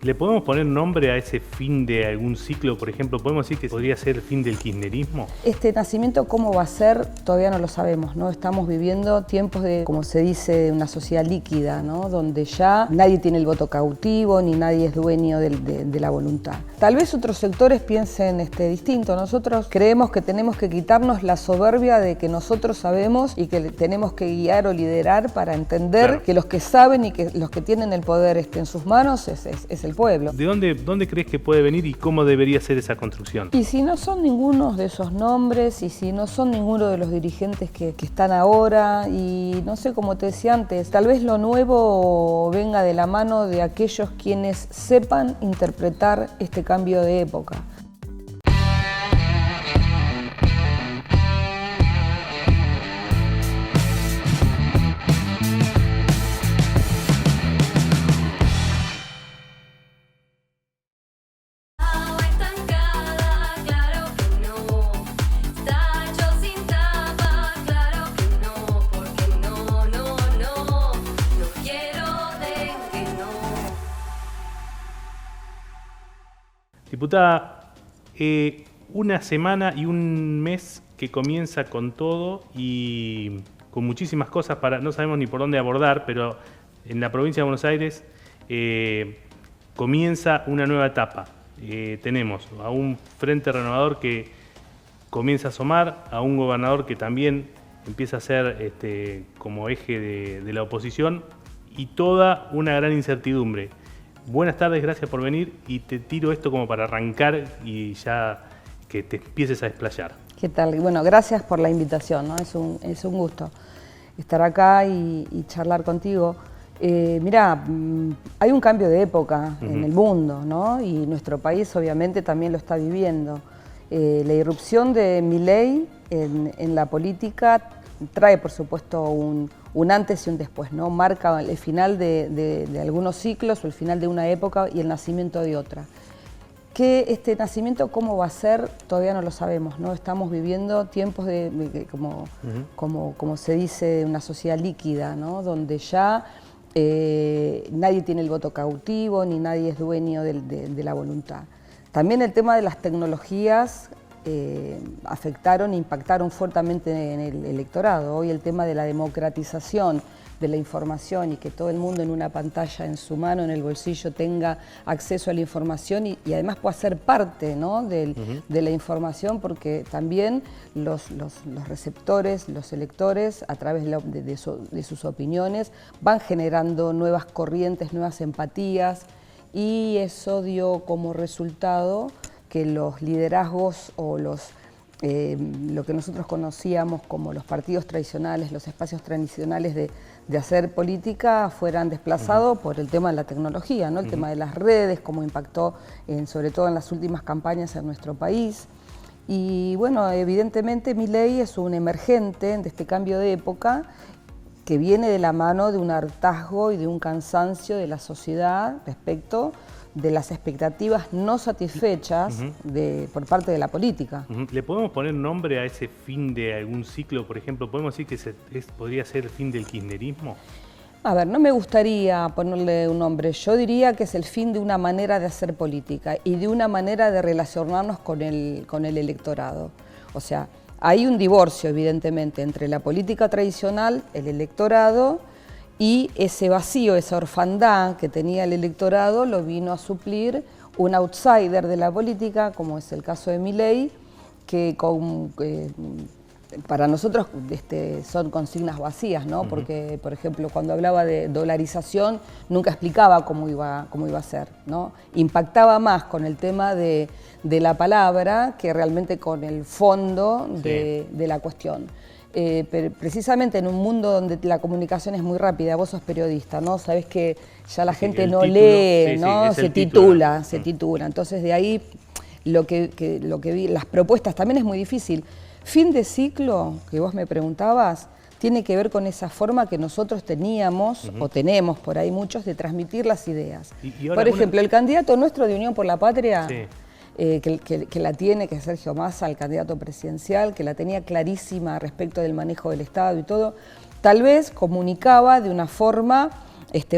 ¿Le podemos poner nombre a ese fin de algún ciclo? Por ejemplo, ¿podemos decir que podría ser el fin del kirchnerismo? Este nacimiento, ¿cómo va a ser? Todavía no lo sabemos, ¿no? Estamos viviendo tiempos de, como se dice, una sociedad líquida, ¿no? Donde ya nadie tiene el voto cautivo, ni nadie es dueño de la voluntad. Tal vez otros sectores piensen distinto. Nosotros creemos que tenemos que quitarnos la soberbia de que nosotros sabemos y que tenemos que guiar o liderar para entender que los que saben y que los que tienen el poder en sus manos es el pueblo. ¿De dónde crees que puede venir y cómo debería ser esa construcción? Y si no son ninguno de esos nombres y si no son ninguno de los dirigentes que están ahora y no sé, como te decía antes, tal vez lo nuevo venga de la mano de aquellos quienes sepan interpretar este cambio de época. Diputada, una semana y un mes que comienza con todo y con muchísimas cosas no sabemos ni por dónde abordar, pero en la provincia de Buenos Aires comienza una nueva etapa. Tenemos a un frente renovador que comienza a asomar, a un gobernador que también empieza a ser como eje de la oposición y toda una gran incertidumbre. Buenas tardes, gracias por venir y te tiro esto como para arrancar y ya que te empieces a desplayar. ¿Qué tal? Bueno, gracias por la invitación, ¿no? Es un gusto estar acá y charlar contigo. Mirá, hay un cambio de época en el mundo, ¿no? Y nuestro país obviamente también lo está viviendo. La irrupción de Milei en la política trae, por supuesto, un antes y un después, ¿no? Marca el final de algunos ciclos o el final de una época y el nacimiento de otra. Que este nacimiento, ¿cómo va a ser? Todavía no lo sabemos, ¿no? Estamos viviendo tiempos como se dice, una sociedad líquida, ¿no? Donde ya nadie tiene el voto cautivo, ni nadie es dueño de la voluntad. También el tema de las tecnologías afectaron, impactaron fuertemente en el electorado. Hoy el tema de la democratización de la información y que todo el mundo en una pantalla en su mano, en el bolsillo, tenga acceso a la información y además pueda ser parte, ¿no? de la información, porque también los receptores, los electores, a través de sus opiniones, van generando nuevas corrientes, nuevas empatías, y eso dio como resultado que los liderazgos o lo que nosotros conocíamos como los partidos tradicionales, los espacios tradicionales de hacer política, fueran desplazados por el tema de la tecnología, ¿no? El tema de las redes, cómo impactó sobre todo en las últimas campañas en nuestro país. Y bueno, evidentemente Milei es un emergente de este cambio de época que viene de la mano de un hartazgo y de un cansancio de la sociedad respecto de las expectativas no satisfechas por parte de la política. ¿Le podemos poner nombre a ese fin de algún ciclo? Por ejemplo, ¿podemos decir que podría ser el fin del kirchnerismo? A ver, no me gustaría ponerle un nombre. Yo diría que es el fin de una manera de hacer política y de una manera de relacionarnos con el electorado. O sea, hay un divorcio, evidentemente, entre la política tradicional, el electorado, y ese vacío, esa orfandad que tenía el electorado lo vino a suplir un outsider de la política, como es el caso de Milei, que para nosotros son consignas vacías, ¿no? Porque, por ejemplo, cuando hablaba de dolarización, nunca explicaba cómo iba a ser, ¿no? Impactaba más con el tema de la palabra que realmente con el fondo de la cuestión. Pero precisamente en un mundo donde la comunicación es muy rápida, vos sos periodista, ¿no? Sabés que ya la gente no lee, ¿no? Se titula. Entonces de ahí lo que vi, las propuestas también es muy difícil. Fin de ciclo, que vos me preguntabas, tiene que ver con esa forma que nosotros teníamos, o tenemos por ahí muchos, de transmitir las ideas. Por ejemplo, el candidato nuestro de Unión por la Patria, que la tiene, que es Sergio Massa, el candidato presidencial, que la tenía clarísima respecto del manejo del Estado y todo, tal vez comunicaba de una forma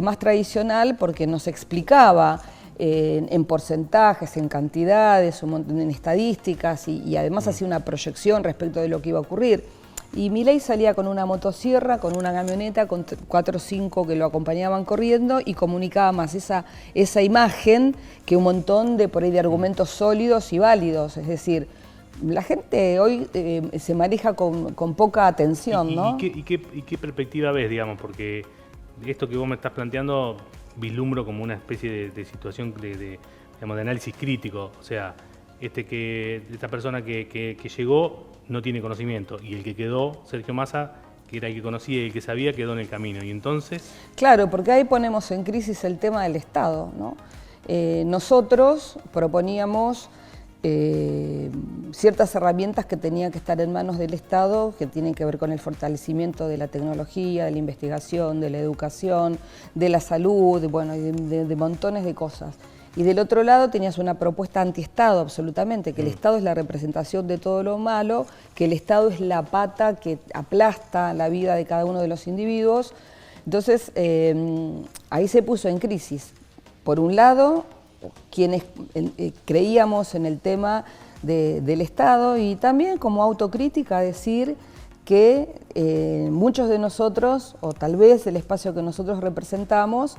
más tradicional porque nos explicaba en porcentajes, en cantidades, en estadísticas y además hacía una proyección respecto de lo que iba a ocurrir. Y Milei salía con una motosierra, con una camioneta, con 4 o 5 que lo acompañaban corriendo y comunicaba más esa imagen que un montón de por ahí de argumentos sólidos y válidos. Es decir, la gente hoy se maneja con poca atención, ¿no? ¿Y qué perspectiva ves, digamos? Porque esto que vos me estás planteando vislumbro como una especie de situación digamos, de análisis crítico. O sea, esta persona que llegó no tiene conocimiento y el que quedó, Sergio Massa, que era el que conocía y el que sabía, quedó en el camino. Y entonces... Claro, porque ahí ponemos en crisis el tema del Estado, ¿no? Nosotros proponíamos ciertas herramientas que tenían que estar en manos del Estado, que tienen que ver con el fortalecimiento de la tecnología, de la investigación, de la educación, de la salud, bueno, de montones de cosas. Y del otro lado tenías una propuesta anti-Estado, absolutamente, que el Estado es la representación de todo lo malo, que el Estado es la pata que aplasta la vida de cada uno de los individuos. Entonces, ahí se puso en crisis. Por un lado, quienes creíamos en el tema del Estado y también como autocrítica decir que muchos de nosotros, o tal vez el espacio que nosotros representamos,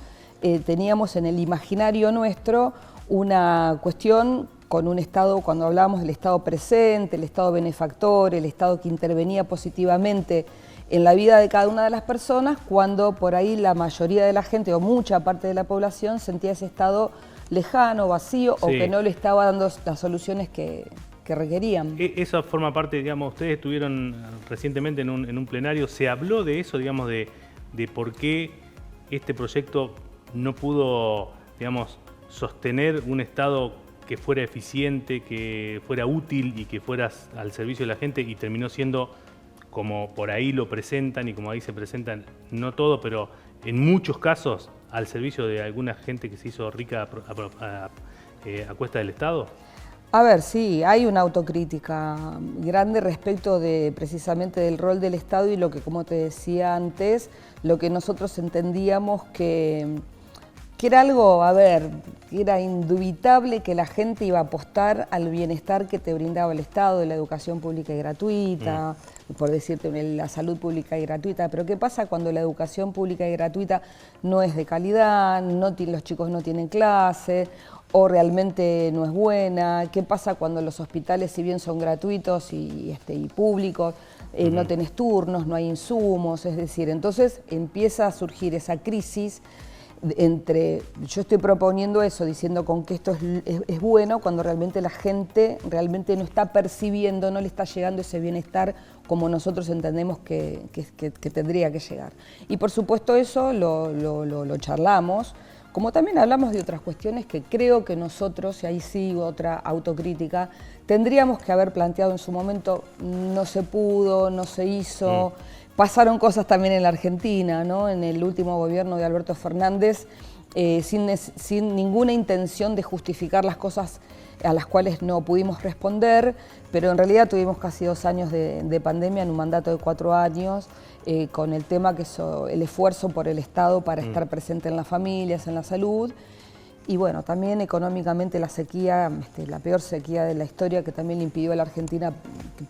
teníamos en el imaginario nuestro una cuestión con un Estado, cuando hablábamos del Estado presente, el Estado benefactor, el Estado que intervenía positivamente en la vida de cada una de las personas, cuando por ahí la mayoría de la gente o mucha parte de la población sentía ese Estado lejano, vacío, sí, o que no le estaba dando las soluciones que requerían. Eso forma parte, digamos, ustedes estuvieron recientemente en un plenario, ¿se habló de eso, digamos, de por qué este proyecto no pudo, digamos, sostener un Estado que fuera eficiente, que fuera útil y que fuera al servicio de la gente y terminó siendo, como por ahí lo presentan y como ahí se presentan, no todo, pero en muchos casos, al servicio de alguna gente que se hizo rica a cuesta del Estado? A ver, sí, hay una autocrítica grande respecto de precisamente del rol del Estado y lo que, como te decía antes, lo que nosotros entendíamos que era algo, a ver, que era indubitable que la gente iba a apostar al bienestar que te brindaba el Estado, de la educación pública y gratuita, por decirte, la salud pública y gratuita. Pero ¿qué pasa cuando la educación pública y gratuita no es de calidad, los chicos no tienen clase, o realmente no es buena? ¿Qué pasa cuando los hospitales, si bien son gratuitos y públicos, no tenés turnos, no hay insumos? Es decir, entonces empieza a surgir esa crisis entre, yo estoy proponiendo eso, diciendo con que esto es bueno, cuando realmente la gente realmente no está percibiendo, no le está llegando ese bienestar como nosotros entendemos que tendría que llegar. Y por supuesto eso lo charlamos, como también hablamos de otras cuestiones que creo que nosotros, y ahí sí otra autocrítica, tendríamos que haber planteado en su momento, no se pudo, no se hizo. Pasaron cosas también en la Argentina, ¿no? En el último gobierno de Alberto Fernández, sin ninguna intención de justificar las cosas a las cuales no pudimos responder, pero en realidad tuvimos casi 2 años de pandemia en un mandato de 4 años, con el tema que es el esfuerzo por el Estado para estar presente en las familias, en la salud. Y bueno, también económicamente la sequía, la peor sequía de la historia, que también le impidió a la Argentina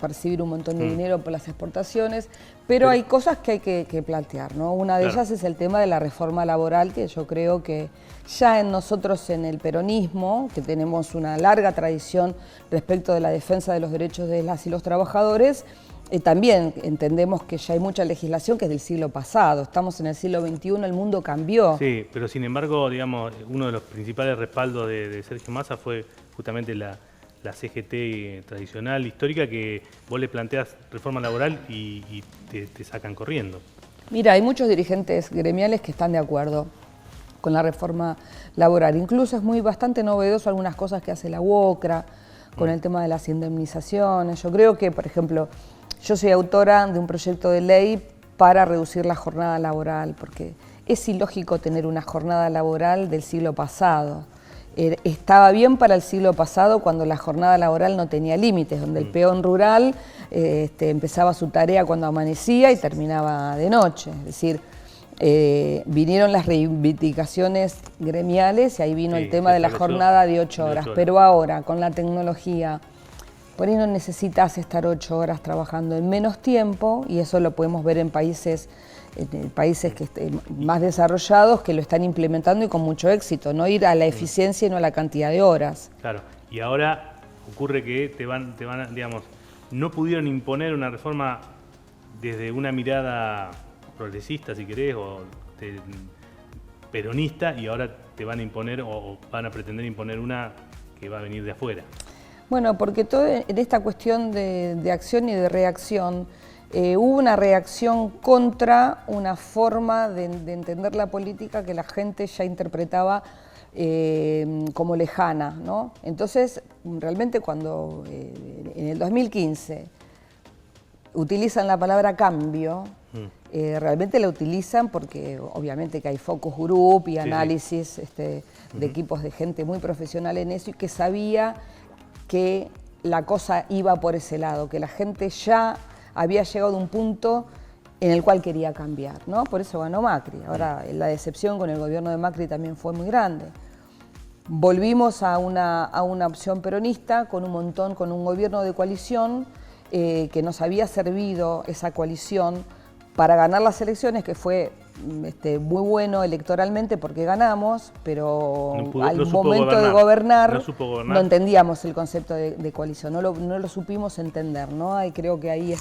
percibir un montón de dinero por las exportaciones, pero hay cosas que hay que plantear, ¿no? Una de ellas es el tema de la reforma laboral, que yo creo que ya en nosotros, en el peronismo, que tenemos una larga tradición respecto de la defensa de los derechos de las y los trabajadores, también entendemos que ya hay mucha legislación que es del siglo pasado, estamos en el siglo XXI, el mundo cambió. Sí, pero sin embargo, digamos, uno de los principales respaldos de Sergio Massa fue justamente la CGT tradicional, histórica, que vos le planteás reforma laboral y te sacan corriendo. Mira, hay muchos dirigentes gremiales que están de acuerdo con la reforma laboral, incluso es bastante novedoso algunas cosas que hace la UOCRA con el tema de las indemnizaciones. Yo creo que, por ejemplo, yo soy autora de un proyecto de ley para reducir la jornada laboral, porque es ilógico tener una jornada laboral del siglo pasado. Estaba bien para el siglo pasado cuando la jornada laboral no tenía límites, donde el peón rural empezaba su tarea cuando amanecía y terminaba de noche. Es decir, vinieron las reivindicaciones gremiales y ahí vino Sí, el tema se de la estableció jornada de 8 de horas. 8 horas. Pero ahora, con la tecnología, por ahí no necesitas estar 8 horas trabajando en menos tiempo, y eso lo podemos ver en países que más desarrollados, que lo están implementando y con mucho éxito, no ir a la eficiencia y no a la cantidad de horas. Claro, y ahora ocurre que digamos, no pudieron imponer una reforma desde una mirada progresista, si querés, o peronista, y ahora te van a imponer o van a pretender imponer una que va a venir de afuera. Bueno, porque todo en esta cuestión de acción y de reacción, hubo una reacción contra una forma de entender la política que la gente ya interpretaba como lejana, ¿no? Entonces, realmente cuando en el 2015 utilizan la palabra cambio, realmente la utilizan porque obviamente que hay focus group y análisis de equipos de gente muy profesional en eso, y que sabía que la cosa iba por ese lado, que la gente ya había llegado a un punto en el cual quería cambiar, ¿no? Por eso ganó Macri. Ahora, la decepción con el gobierno de Macri también fue muy grande. Volvimos a una opción peronista con un gobierno de coalición que nos había servido esa coalición para ganar las elecciones, que fue muy bueno electoralmente porque ganamos, pero al momento de gobernar no entendíamos el concepto de coalición, no lo supimos entender, ¿no? Y creo que ahí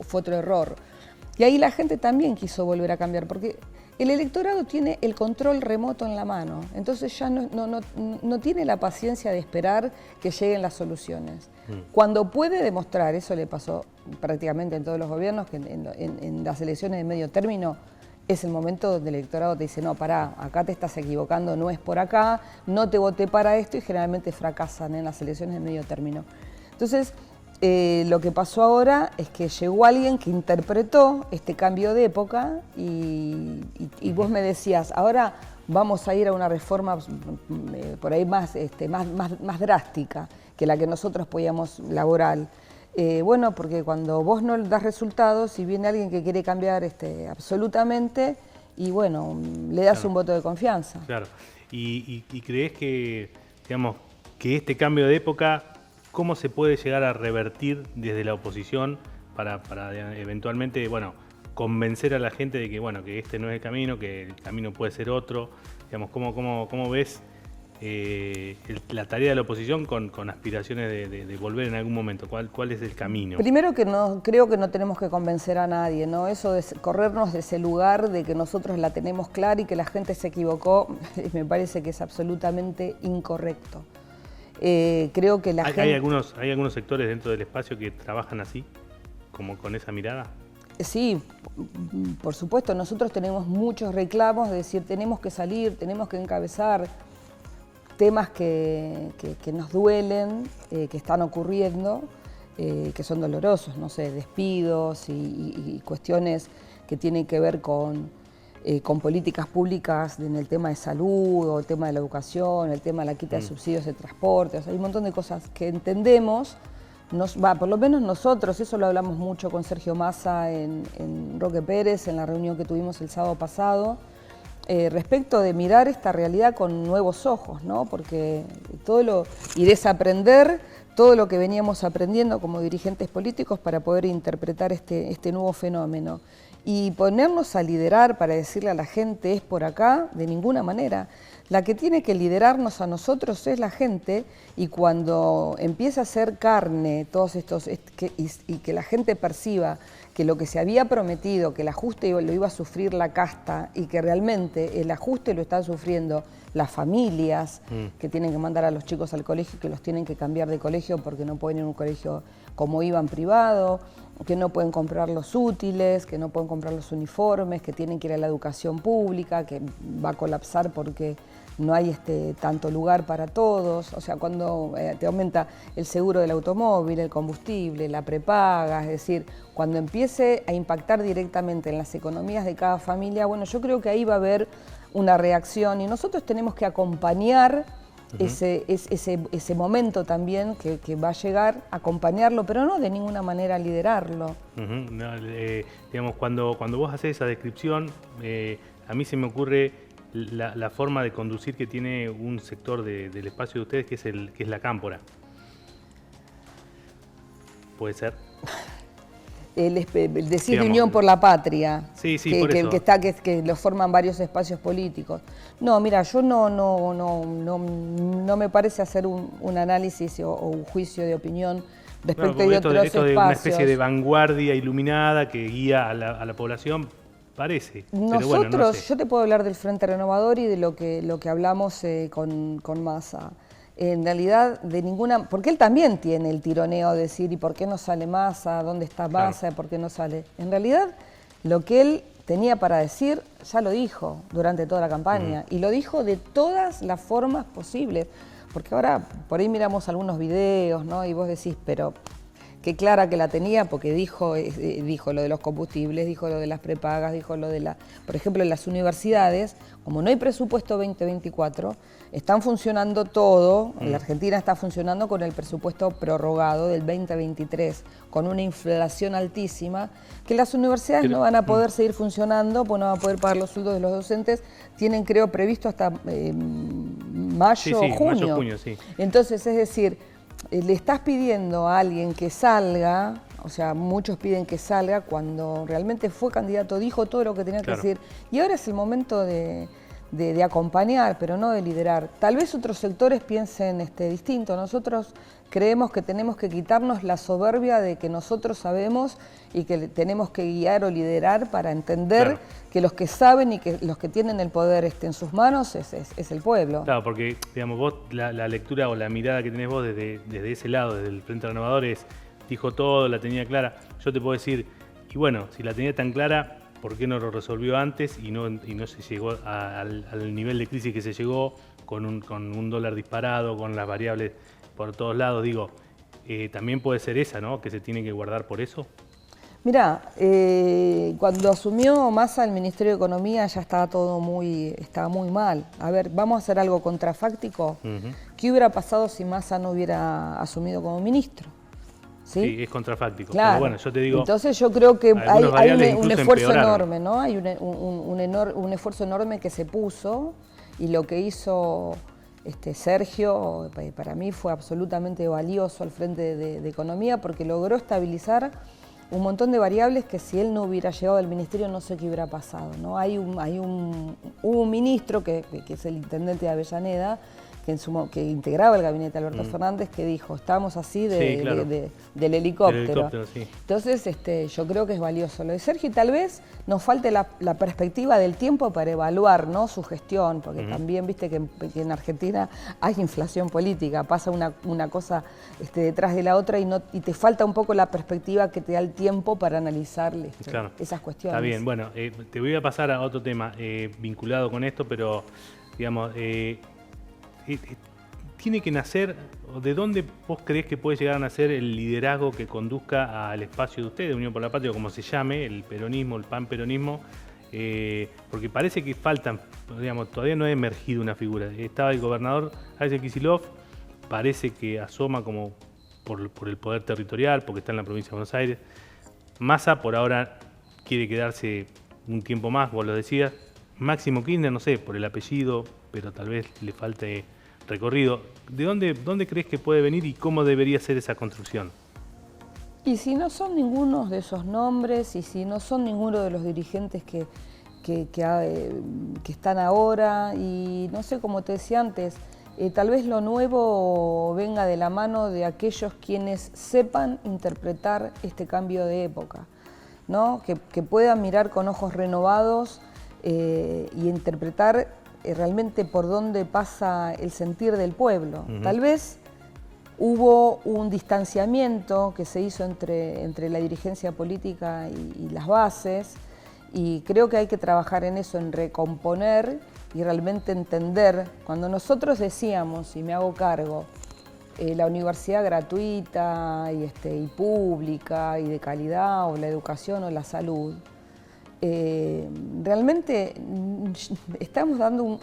fue otro error. Y ahí la gente también quiso volver a cambiar, porque el electorado tiene el control remoto en la mano, entonces ya no tiene la paciencia de esperar que lleguen las soluciones. Cuando puede demostrar, eso le pasó prácticamente en todos los gobiernos, que en las elecciones de medio término es el momento donde el electorado te dice, no, pará, acá te estás equivocando, no es por acá, no te voté para esto, y generalmente fracasan en las elecciones de medio término. Entonces, lo que pasó ahora es que llegó alguien que interpretó este cambio de época y vos me decías, ahora vamos a ir a una reforma por ahí más drástica que la que nosotros podíamos laboral. Bueno, porque cuando vos no das resultados y viene alguien que quiere cambiar absolutamente, y bueno, le das un voto de confianza. Claro, y creés que, digamos, que este cambio de época, ¿cómo se puede llegar a revertir desde la oposición para eventualmente, bueno, convencer a la gente de que, bueno, que este no es el camino, que el camino puede ser otro? Digamos, ¿cómo ves la tarea de la oposición con aspiraciones de volver en algún momento? ¿Cuál es el camino? Primero que creo que no tenemos que convencer a nadie, ¿no? Eso de corrernos de ese lugar de que nosotros la tenemos clara y que la gente se equivocó, me parece que es absolutamente incorrecto. Creo que ¿Hay algunos sectores dentro del espacio que trabajan así, como con esa mirada? Sí, por supuesto, nosotros tenemos muchos reclamos, de decir, tenemos que salir, tenemos que encabezar temas que nos duelen, que están ocurriendo, que son dolorosos, no sé, despidos y cuestiones que tienen que ver con políticas públicas en el tema de salud, o el tema de la educación, el tema de la quita de subsidios de transporte. O sea, hay un montón de cosas que entendemos, por lo menos nosotros, eso lo hablamos mucho con Sergio Massa en Roque Pérez, en la reunión que tuvimos el sábado pasado, respecto de mirar esta realidad con nuevos ojos, ¿no? Porque y desaprender todo lo que veníamos aprendiendo como dirigentes políticos para poder interpretar este nuevo fenómeno. Y ponernos a liderar para decirle a la gente es por acá, de ninguna manera. La que tiene que liderarnos a nosotros es la gente, y cuando empieza a ser carne todos estos, y que la gente perciba que lo que se había prometido, que el ajuste lo iba a sufrir la casta, y que realmente el ajuste lo están sufriendo las familias que tienen que mandar a los chicos al colegio, que los tienen que cambiar de colegio porque no pueden ir a un colegio como iban privado, que no pueden comprar los útiles, que no pueden comprar los uniformes, que tienen que ir a la educación pública, que va a colapsar porque no hay tanto lugar para todos. O sea, cuando te aumenta el seguro del automóvil, el combustible, la prepaga, es decir, cuando empiece a impactar directamente en las economías de cada familia, bueno, yo creo que ahí va a haber una reacción, y nosotros tenemos que acompañar ese momento también que va a llegar, acompañarlo, pero no de ninguna manera liderarlo. Digamos, cuando vos haces esa descripción, a mí se me ocurre la forma de conducir que tiene un sector del espacio de ustedes, que es la Cámpora. ¿Puede ser? El decir Digamos, Unión por la Patria, sí, por eso. que lo forman varios espacios políticos. No, mira, yo no me parece hacer un análisis o un juicio de opinión respecto de otros esto de espacios. una especie de vanguardia iluminada que guía a la población, parece. Nosotros, pero bueno, no sé. yo te puedo hablar del Frente Renovador y de lo que hablamos con Massa. En realidad, porque él también tiene el tironeo de decir, ¿y por qué no sale Massa? ¿Dónde está Massa? Claro. ¿Por qué no sale? En realidad, lo que él tenía para decir, ya lo dijo durante toda la campaña, y lo dijo de todas las formas posibles. Porque ahora, por ahí miramos algunos videos, ¿no? Y vos decís, pero qué clara que la tenía, porque dijo lo de los combustibles, dijo lo de las prepagas, dijo lo de por ejemplo, en las universidades, como no hay presupuesto 2024, están funcionando todo, en la Argentina está funcionando con el presupuesto prorrogado del 2023, con una inflación altísima, que las universidades no van a poder seguir funcionando, pues no van a poder pagar los sueldos de los docentes, tienen creo previsto hasta mayo o junio. Mayo-junio, sí. Entonces, es decir, le estás pidiendo a alguien que salga, o sea, muchos piden que salga cuando realmente fue candidato, dijo todo lo que tenía que decir, y ahora es el momento de acompañar, pero no de liderar. Tal vez otros sectores piensen distinto. Nosotros creemos que tenemos que quitarnos la soberbia de que nosotros sabemos y que tenemos que guiar o liderar para entender que los que saben y que los que tienen el poder en sus manos es el pueblo. Claro, porque digamos, vos la lectura o la mirada que tenés vos desde ese lado, desde el Frente Renovador, dijo todo, la tenía clara. Yo te puedo decir, y bueno, si la tenía tan clara, ¿por qué no lo resolvió antes y no se llegó al nivel de crisis que se llegó con un dólar disparado, con las variables por todos lados? Digo, también puede ser esa, ¿no? Que se tiene que guardar por eso. Mirá, cuando asumió Massa el Ministerio de Economía ya estaba todo estaba muy mal. A ver, vamos a hacer algo contrafáctico. ¿Qué hubiera pasado si Massa no hubiera asumido como ministro? ¿Sí? Es contrafáctico. Claro. Pero bueno, yo te digo. Entonces yo creo que hay un esfuerzo empeoraron. enorme, ¿no? Hay un esfuerzo enorme que se puso y lo que hizo Sergio, para mí fue absolutamente valioso al frente de Economía porque logró estabilizar un montón de variables que si él no hubiera llegado al ministerio no sé qué hubiera pasado, ¿no? Hubo un ministro que es el intendente de Avellaneda, que integraba el gabinete de Alberto Fernández, que dijo, estamos así del helicóptero. Sí. Entonces, yo creo que es valioso. Lo de Sergio, tal vez nos falte la perspectiva del tiempo para evaluar, ¿no?, su gestión, porque también viste que en Argentina hay inflación política, pasa una cosa detrás de la otra y te falta un poco la perspectiva que te da el tiempo para analizar esas cuestiones. Está bien, bueno, te voy a pasar a otro tema vinculado con esto, pero digamos... tiene que nacer, o de dónde vos creés que puede llegar a nacer el liderazgo que conduzca al espacio de ustedes, de Unión por la Patria, o como se llame, el peronismo, el panperonismo, porque parece que faltan, digamos, todavía no ha emergido una figura. Estaba el gobernador Axel Kicillof, parece que asoma como por el poder territorial, porque está en la provincia de Buenos Aires. Massa por ahora quiere quedarse un tiempo más, vos lo decías. Máximo Kirchner, no sé, por el apellido, pero tal vez le falte recorrido. ¿De dónde crees que puede venir y cómo debería ser esa construcción? Y si no son ninguno de esos nombres y si no son ninguno de los dirigentes que están ahora y no sé, como te decía antes, tal vez lo nuevo venga de la mano de aquellos quienes sepan interpretar este cambio de época, ¿no? Que puedan mirar con ojos renovados y interpretar realmente por dónde pasa el sentir del pueblo. Tal vez hubo un distanciamiento que se hizo entre la dirigencia política y las bases, y creo que hay que trabajar en eso, en recomponer y realmente entender. Cuando nosotros decíamos, y me hago cargo, la universidad gratuita y pública y de calidad, o la educación o la salud, realmente estamos dando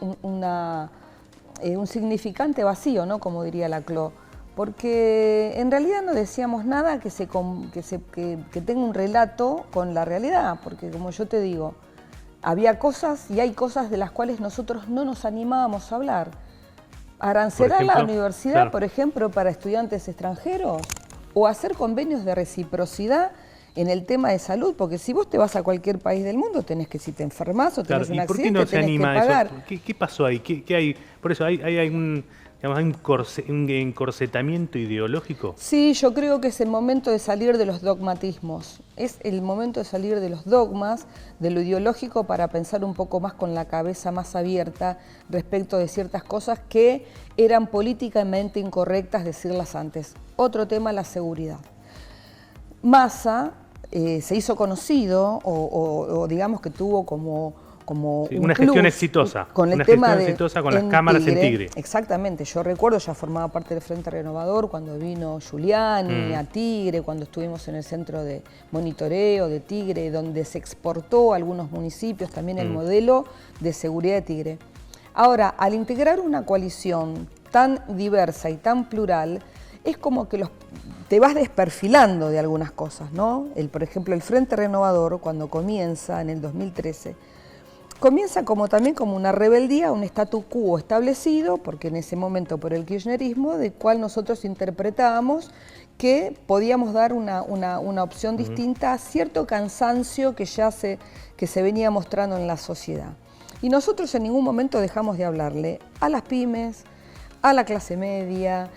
un significante vacío, ¿no?, como diría Laclau, porque en realidad no decíamos nada que tenga un relato con la realidad, porque como yo te digo, había cosas y hay cosas de las cuales nosotros no nos animábamos a hablar. Arancelar la universidad, claro, por ejemplo, para estudiantes extranjeros, o hacer convenios de reciprocidad en el tema de salud, porque si vos te vas a cualquier país del mundo, tenés que, si te enfermas o tenés un accidente, ¿por qué no se anima que pagar. eso? ¿Qué pasó ahí? ¿Qué hay? Por eso, ¿hay un, digamos, un encorsetamiento ideológico? Sí, yo creo que es el momento de salir de los dogmatismos. Es el momento de salir de los dogmas, de lo ideológico, para pensar un poco más con la cabeza más abierta respecto de ciertas cosas que eran políticamente incorrectas decirlas antes. Otro tema, la seguridad. Massa se hizo conocido o digamos que tuvo como sí, una gestión exitosa, con el una tema gestión de exitosa con las cámaras en Tigre. Exactamente, yo recuerdo, ya formaba parte del Frente Renovador cuando vino Giuliani a Tigre, cuando estuvimos en el centro de monitoreo de Tigre, donde se exportó a algunos municipios también el modelo de seguridad de Tigre. Ahora, al integrar una coalición tan diversa y tan plural, es como que te vas desperfilando de algunas cosas, ¿no? Por ejemplo, el Frente Renovador, cuando comienza en el 2013, comienza también como una rebeldía a un statu quo establecido, porque en ese momento por el kirchnerismo, del cual nosotros interpretábamos que podíamos dar una opción distinta a cierto cansancio que se venía mostrando en la sociedad. Y nosotros en ningún momento dejamos de hablarle a las pymes, a la clase media,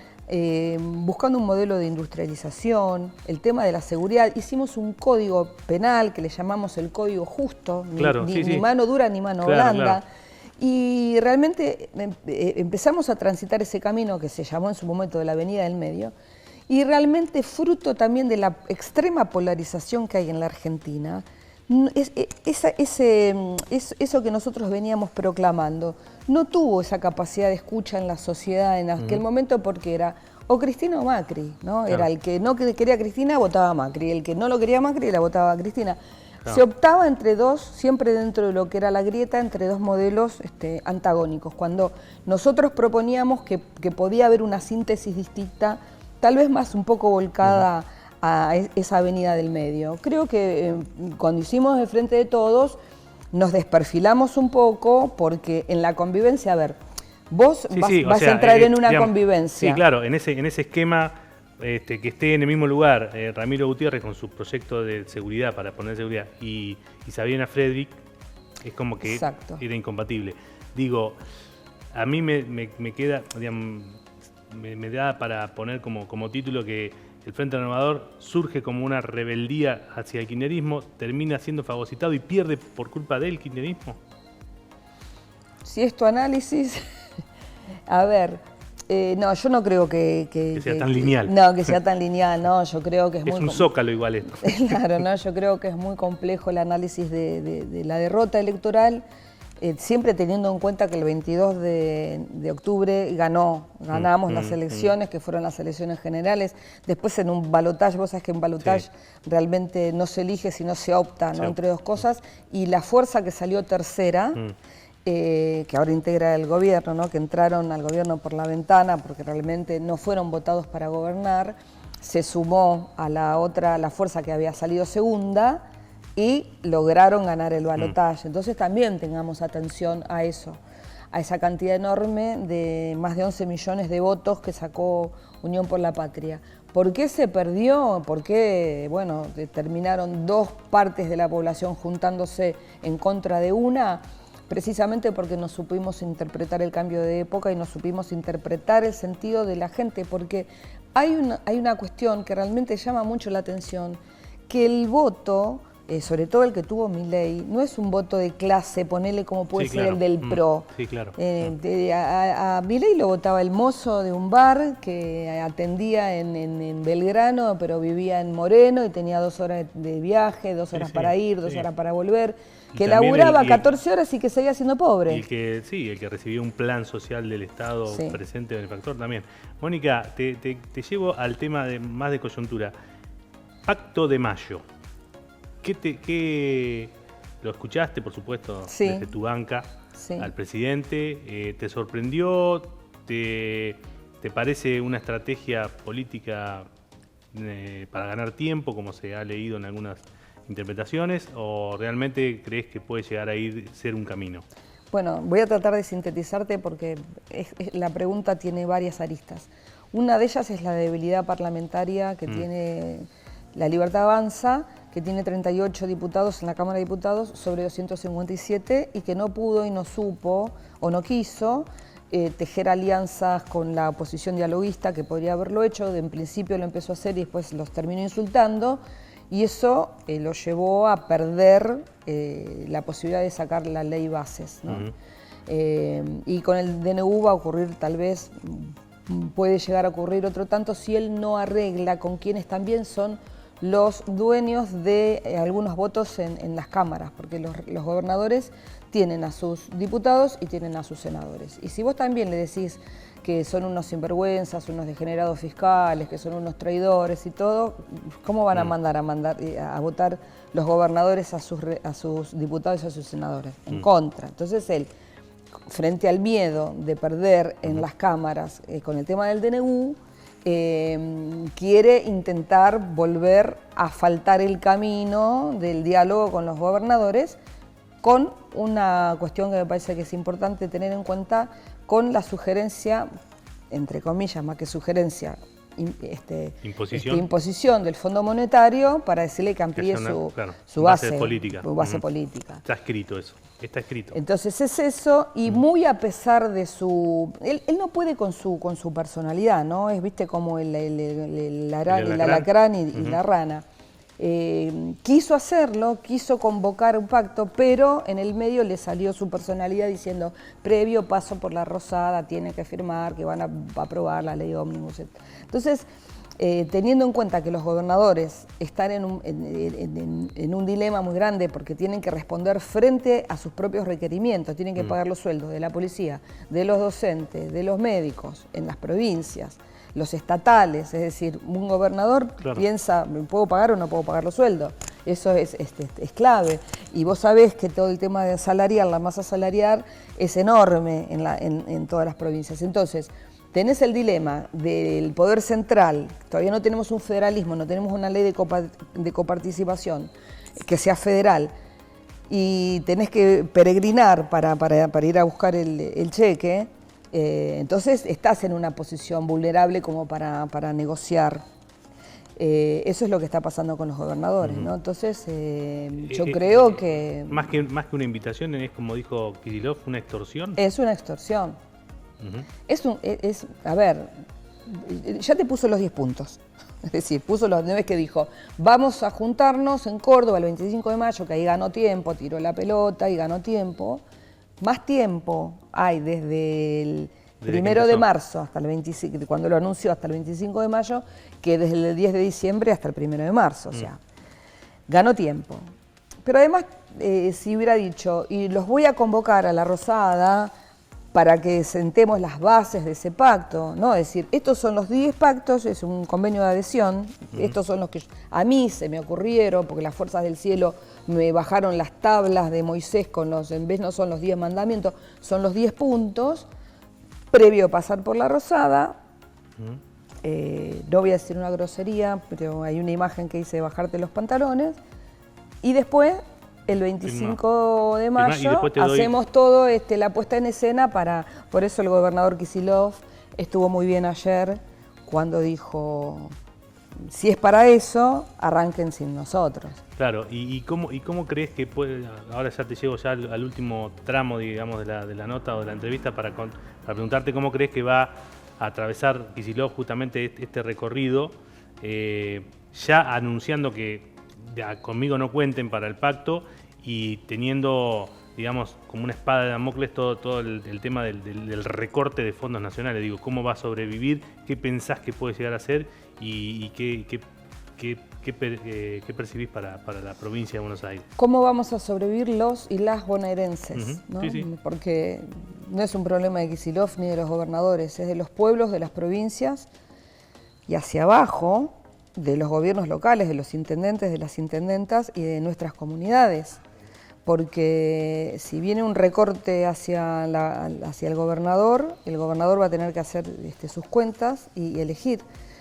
buscando un modelo de industrialización, el tema de la seguridad. Hicimos un código penal que le llamamos el código justo, claro, ni mano dura ni mano blanda. Y realmente empezamos a transitar ese camino que se llamó en su momento de la Avenida del Medio, y realmente fruto también de la extrema polarización que hay en la Argentina, eso que nosotros veníamos proclamando no tuvo esa capacidad de escucha en la sociedad en aquel momento, porque era o Cristina o Macri, ¿no? Claro. Era el que no quería a Cristina, votaba a Macri, el que no lo quería a Macri, la votaba a Cristina. Claro. Se optaba entre dos, siempre dentro de lo que era la grieta, entre dos modelos antagónicos. Cuando nosotros proponíamos que podía haber una síntesis distinta, tal vez más un poco volcada a esa Avenida del Medio. Creo que cuando hicimos el Frente de Todos, nos desperfilamos un poco, porque en la convivencia, a ver, vos vas a entrar en una convivencia. Sí, claro, en ese esquema que esté en el mismo lugar Ramiro Gutiérrez con su proyecto de seguridad, para poner seguridad, y Sabrina Frederick, es como que era incompatible. Digo, a mí me queda, digamos, me da para poner como título que el Frente Renovador surge como una rebeldía hacia el kirchnerismo, termina siendo fagocitado y pierde por culpa del kirchnerismo. Si es tu análisis, a ver, no, yo no creo que sea tan lineal. No, que sea tan lineal, no, yo creo que es muy... Es un zócalo igual esto. Claro, no, yo creo que es muy complejo el análisis de la derrota electoral, siempre teniendo en cuenta que el 22 de octubre ganamos las elecciones, que fueron las elecciones generales. Después en un balotaje, vos sabés que en balotaje realmente no se elige, sino se opta, ¿no? Entre dos cosas. Y la fuerza que salió tercera, que ahora integra el gobierno, ¿no? Que entraron al gobierno por la ventana porque realmente no fueron votados para gobernar, se sumó a la fuerza que había salido segunda, y lograron ganar el balotaje. Entonces también tengamos atención a eso, a esa cantidad enorme de más de 11 millones de votos que sacó Unión por la Patria. ¿Por qué se perdió? ¿Por qué, bueno, terminaron dos partes de la población juntándose en contra de una? Precisamente porque no supimos interpretar el cambio de época y no supimos interpretar el sentido de la gente, porque hay una cuestión que realmente llama mucho la atención, que el voto, sobre todo el que tuvo Milei, no es un voto de clase, ponele como puede ser el del PRO. Sí, claro. A Milei lo votaba el mozo de un bar que atendía en Belgrano, pero vivía en Moreno y tenía 2 horas de viaje, 2 horas para ir, 2 horas para volver, que laburaba 14 horas y que seguía siendo pobre. El que recibía un plan social del Estado presente, benefactor también. Mónica, te llevo al tema más de coyuntura. Pacto de Mayo. Lo escuchaste, por supuesto, desde tu banca al presidente. ¿Te sorprendió? ¿Te parece una estrategia política para ganar tiempo, como se ha leído en algunas interpretaciones o realmente crees que puede llegar a ser un camino? Bueno, voy a tratar de sintetizarte porque la pregunta tiene varias aristas. Una de ellas es la debilidad parlamentaria que tiene La Libertad Avanza, que tiene 38 diputados en la Cámara de Diputados sobre 257 y que no pudo y no supo o no quiso tejer alianzas con la oposición dialoguista, que podría haberlo hecho. En principio lo empezó a hacer y después los terminó insultando, y eso lo llevó a perder la posibilidad de sacar la ley bases, ¿no? Y con el DNU va a ocurrir, tal vez puede llegar a ocurrir otro tanto, si él no arregla con quienes también son los dueños de algunos votos en las cámaras, porque los gobernadores tienen a sus diputados y tienen a sus senadores. Y si vos también le decís que son unos sinvergüenzas, unos degenerados fiscales, que son unos traidores y todo, ¿cómo van a mandar a votar los gobernadores a sus diputados y a sus senadores? En contra. Entonces él, frente al miedo de perder en las cámaras con el tema del DNU, quiere intentar volver a faltar el camino del diálogo con los gobernadores, con una cuestión que me parece que es importante tener en cuenta, con la sugerencia, entre comillas, más que sugerencia, imposición del Fondo Monetario para decirle que amplíe su base política. Está escrito eso, está escrito. Entonces es eso, y muy a pesar de su... Él no puede con su personalidad, ¿no? Es, viste, como el alacrán y la rana. Quiso hacerlo, quiso convocar un pacto, pero en el medio le salió su personalidad diciendo: previo paso por la Rosada, tiene que firmar que van a aprobar la ley ómnibus. Entonces, teniendo en cuenta que los gobernadores están en un dilema muy grande, porque tienen que responder frente a sus propios requerimientos, tienen que pagar los sueldos de la policía, de los docentes, de los médicos en las provincias, los estatales, es decir, un gobernador piensa, ¿puedo pagar o no puedo pagar los sueldos? Eso es clave. Y vos sabés que todo el tema de salarial, la masa salarial, es enorme en todas las provincias. Entonces, tenés el dilema del poder central, todavía no tenemos un federalismo, no tenemos una ley de coparticipación que sea federal, y tenés que peregrinar para ir a buscar el cheque. Entonces estás en una posición vulnerable como para negociar. Eso es lo que está pasando con los gobernadores, ¿no? Entonces yo creo que... Más que una invitación, es, como dijo Kicillof, una extorsión. Es una extorsión. A ver, ya te puso los 10 puntos. Es decir, puso los 9 que dijo: vamos a juntarnos en Córdoba el 25 de mayo, que ahí ganó tiempo, tiró la pelota y ganó tiempo. Más tiempo hay desde el 1 de marzo hasta el 25, cuando lo anunció, hasta el 25 de mayo, que desde el 10 de diciembre hasta el 1 de marzo. O sea, ganó tiempo. Pero además, si hubiera dicho, y los voy a convocar a la Rosada para que sentemos las bases de ese pacto, ¿no? Es decir, estos son los 10 pactos, es un convenio de adhesión, estos son los que a mí se me ocurrieron, porque las fuerzas del cielo me bajaron las tablas de Moisés con en vez no son los 10 mandamientos, son los 10 puntos, previo a pasar por la Rosada. No voy a decir una grosería, pero hay una imagen que dice bajarte los pantalones, y después, el 25 de mayo, hacemos todo la puesta en escena por eso el gobernador Kicillof estuvo muy bien ayer cuando dijo: si es para eso, arranquen sin nosotros. Claro, ¿y cómo crees que puede? Ahora ya te llevo ya al último tramo, digamos, de la nota o de la entrevista para preguntarte cómo crees que va a atravesar Kicillof justamente este recorrido, ya anunciando que conmigo no cuenten para el pacto y teniendo, digamos, como una espada de Damocles todo el tema del recorte de fondos nacionales. Digo, ¿cómo va a sobrevivir? ¿Qué pensás que puede llegar a ser? ¿Y qué percibís para la provincia de Buenos Aires? ¿Cómo vamos a sobrevivir los y las bonaerenses? ¿No? Sí. Porque no es un problema de Kicillof ni de los gobernadores, es de los pueblos, de las provincias y hacia abajo, de los gobiernos locales, de los intendentes, de las intendentas y de nuestras comunidades. Porque si viene un recorte hacia el gobernador va a tener que hacer sus cuentas y elegir.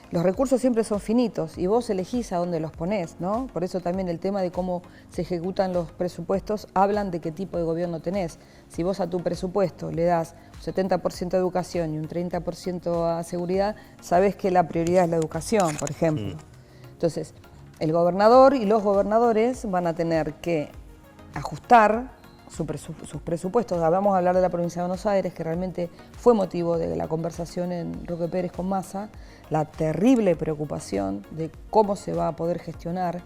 los recursos siempre son finitos y vos elegís a dónde los ponés, ¿no? Por eso también el tema de cómo se ejecutan los presupuestos hablan de qué tipo de gobierno tenés. Si vos a tu presupuesto le das un 70% a educación y un 30% a seguridad, sabés que la prioridad es la educación, por ejemplo. Entonces, el gobernador y los gobernadores van a tener que ajustar sus presupuestos. Vamos a hablar de la provincia de Buenos Aires, que realmente fue motivo de la conversación en Roque Pérez con Massa, la terrible preocupación de cómo se va a poder gestionar.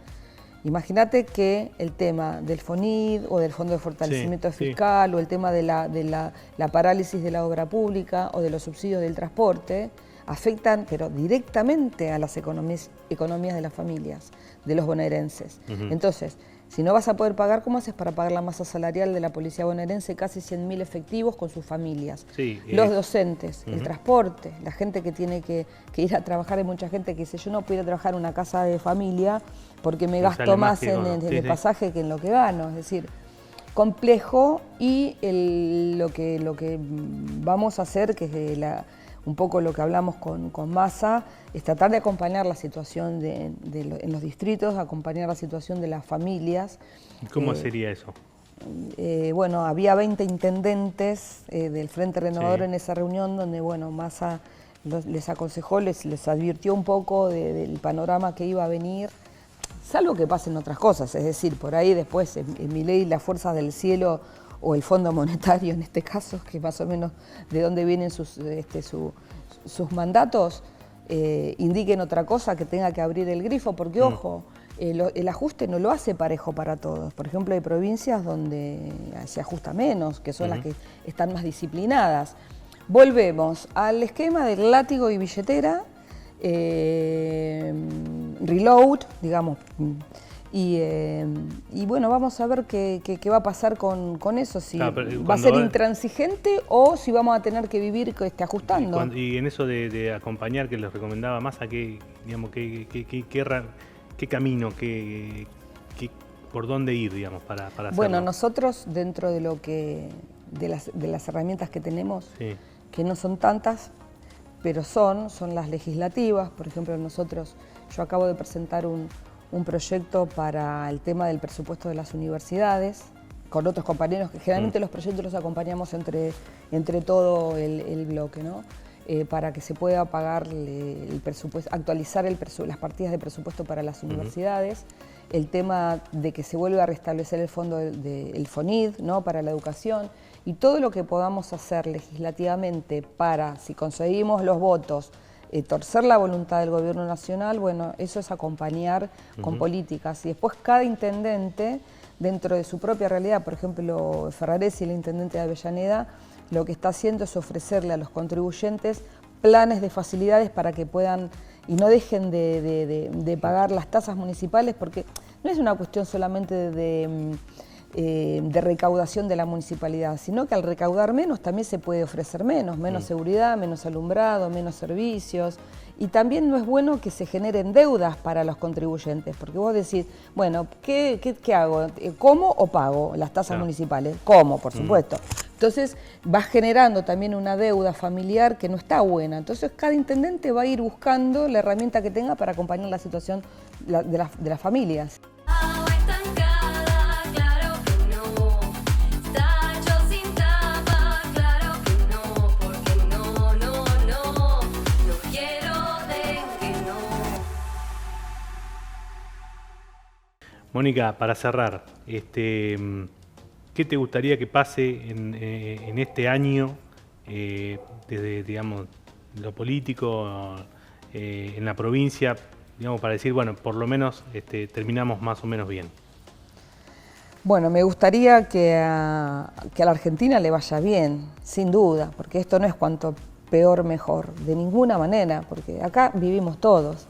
Imagínate que el tema del FONID o del Fondo de Fortalecimiento Fiscal o el tema de la parálisis de la obra pública o de los subsidios del transporte afectan, pero directamente a las economías de las familias, de los bonaerenses. Entonces, si no vas a poder pagar, ¿cómo haces para pagar la masa salarial de la policía bonaerense? Casi 100.000 efectivos con sus familias. Los docentes, el transporte, la gente que tiene que ir a trabajar. Hay mucha gente que dice, yo no puedo ir a trabajar en una casa de familia porque me gasto más en el pasaje que en lo que gano. Es decir, complejo y lo que vamos a hacer, que es un poco lo que hablamos con Massa, es tratar de acompañar la situación en los distritos, acompañar la situación de las familias. ¿Cómo sería eso? Bueno, había 20 intendentes del Frente Renovador en esa reunión donde, bueno, Massa les aconsejó, les advirtió un poco del panorama que iba a venir, salvo que pasen otras cosas, es decir, por ahí después en Milei las fuerzas del cielo o el Fondo Monetario en este caso, que más o menos de dónde vienen sus mandatos, indiquen otra cosa que tenga que abrir el grifo, porque ojo, el ajuste no lo hace parejo para todos. Por ejemplo, hay provincias donde se ajusta menos, que son las que están más disciplinadas. Volvemos al esquema del látigo y billetera, reload, digamos. Y bueno, vamos a ver qué va a pasar con eso, si va a ser intransigente o si vamos a tener que vivir ajustando. Y en eso de acompañar, que les recomendaba Massa, ¿qué camino, por dónde ir, digamos, para hacerlo? Bueno, nosotros dentro de las herramientas que tenemos, que no son tantas, pero son las legislativas. Por ejemplo, yo acabo de presentar un proyecto para el tema del presupuesto de las universidades, con otros compañeros, que generalmente los proyectos los acompañamos entre todo el bloque, ¿no? Para que se pueda pagar el presupuesto, actualizar las partidas de presupuesto para las universidades, el tema de que se vuelva a restablecer el fondo del FONID, ¿no? Para la educación, y todo lo que podamos hacer legislativamente para, si conseguimos los votos, torcer la voluntad del gobierno nacional, bueno, eso es acompañar con políticas. Y después cada intendente, dentro de su propia realidad, por ejemplo, Ferraresi, el intendente de Avellaneda, lo que está haciendo es ofrecerle a los contribuyentes planes de facilidades para que puedan y no dejen de pagar las tasas municipales, porque no es una cuestión solamente de recaudación de la municipalidad, sino que al recaudar menos también se puede ofrecer menos seguridad, menos alumbrado, menos servicios, y también no es bueno que se generen deudas para los contribuyentes, porque vos decís, bueno, ¿qué hago? ¿Como o pago las tasas municipales? Como, por supuesto. Entonces vas generando también una deuda familiar que no está buena. Entonces cada intendente va a ir buscando la herramienta que tenga para acompañar la situación de las familias. Mónica, para cerrar, ¿qué te gustaría que pase en este año, desde, digamos, lo político, en la provincia, digamos, para decir, bueno, por lo menos terminamos más o menos bien? Bueno, me gustaría que a la Argentina le vaya bien, sin duda, porque esto no es cuanto peor mejor, de ninguna manera, porque acá vivimos todos.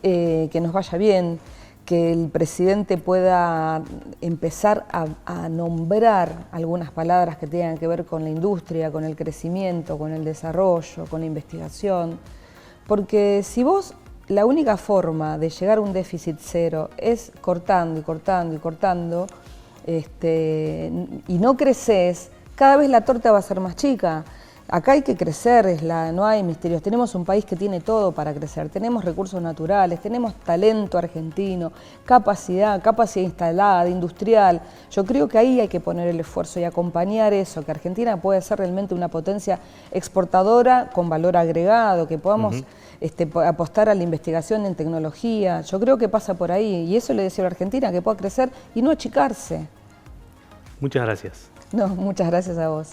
Que nos vaya bien, que el presidente pueda empezar a nombrar algunas palabras que tengan que ver con la industria, con el crecimiento, con el desarrollo, con la investigación. Porque si vos, la única forma de llegar a un déficit cero es cortando y cortando y cortando, y no creces, cada vez la torta va a ser más chica. Acá hay que crecer, no hay misterios. Tenemos un país que tiene todo para crecer. Tenemos recursos naturales, tenemos talento argentino, capacidad instalada, industrial. Yo creo que ahí hay que poner el esfuerzo y acompañar eso, que Argentina puede ser realmente una potencia exportadora con valor agregado, que podamos apostar a la investigación en tecnología. Yo creo que pasa por ahí y eso le deseo a la Argentina, que pueda crecer y no achicarse. Muchas gracias. No, muchas gracias a vos.